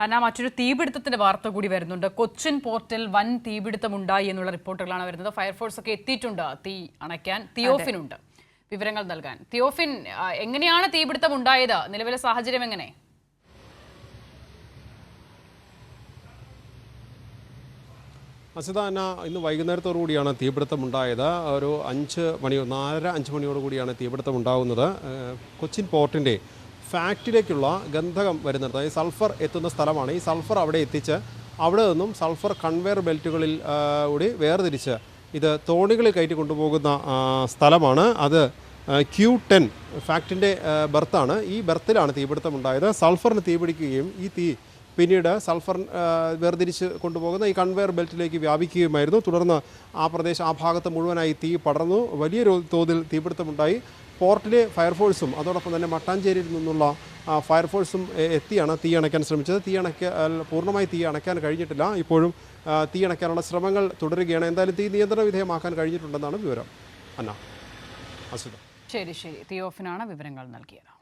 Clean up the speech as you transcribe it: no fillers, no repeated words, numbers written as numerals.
അന്നാ മറ്റൊരു തീപിടുത്തത്തിന്റെ വാർത്ത കൂടി വരുന്നുണ്ട്. കൊച്ചിൻ പോർട്ടിൽ വൻ തീപിടുത്തമുണ്ടായി എന്നുള്ള റിപ്പോർട്ടുകളാണ് വരുന്നത്. ഫയർഫോഴ്സ് ഒക്കെ എത്തിയിട്ടുണ്ട് തീ അണയ്ക്കാൻ. തിയോഫിനുണ്ട് വിവരങ്ങൾ നൽകാൻ. തിയോഫിൻ, എങ്ങനെയാണ് തീപിടുത്തം ഉണ്ടായത്? നിലവിലെ സാഹചര്യം എങ്ങനെ? അസിത, ഇന്ന് വൈകുന്നേരത്തോടുകൂടിയാണ് തീപിടുത്തം ഉണ്ടായത്. ഒരു 4:30-5 മണിയോടുകൂടിയാണ് തീപിടുത്തം ഉണ്ടാകുന്നത്. കൊച്ചിൻ പോർട്ടിൻ്റെ ഫാക്ടറിയിലേക്കുള്ള ഗന്ധകം വരുന്നത്, അതായത് സൾഫർ എത്തുന്ന സ്ഥലമാണ്. ഈ സൾഫർ അവിടെ എത്തിച്ച് അവിടെ നിന്നും സൾഫർ കൺവെയർ ബെൽറ്റുകളിൽ കൂടി വേർതിരിച്ച് ഇത് തോണികളിൽ കയറ്റി കൊണ്ടുപോകുന്ന സ്ഥലമാണ്. അത് Q10 ഫാക്ടറിൻ്റെ ബെർത്താണ്. ഈ ബെർത്തിലാണ് തീപിടുത്തം ഉണ്ടായത്. സൾഫറിന് തീപിടിക്കുകയും ഈ തീ പിന്നീട് സൾഫർ വേർതിരിച്ച് കൊണ്ടുപോകുന്ന ഈ കൺവെയർ ബെൽറ്റിലേക്ക് വ്യാപിക്കുകയുമായിരുന്നു. തുടർന്ന് ആ ഭാഗത്ത് മുഴുവനായി തീ പടർന്നു. വലിയ തോതിൽ തീപിടുത്തമുണ്ടായി. പോർട്ടിലെ ഫയർഫോഴ്സും അതോടൊപ്പം തന്നെ മട്ടാഞ്ചേരിയിൽ നിന്നുള്ള ഫയർഫോഴ്സും എത്തിയാണ് തീ അണയ്ക്കാൻ ശ്രമിച്ചത്. പൂർണ്ണമായി തീ അണയ്ക്കാൻ കഴിഞ്ഞിട്ടില്ല. ഇപ്പോഴും തീ അണയ്ക്കാനുള്ള ശ്രമങ്ങൾ തുടരുകയാണ്. എന്തായാലും തീ നിയന്ത്രണ വിധേയമാക്കാൻ കഴിഞ്ഞിട്ടുണ്ടെന്നാണ് വിവരം. അസിത. ശരി, തിയോഫിനാണ് വിവരങ്ങൾ നൽകിയത്.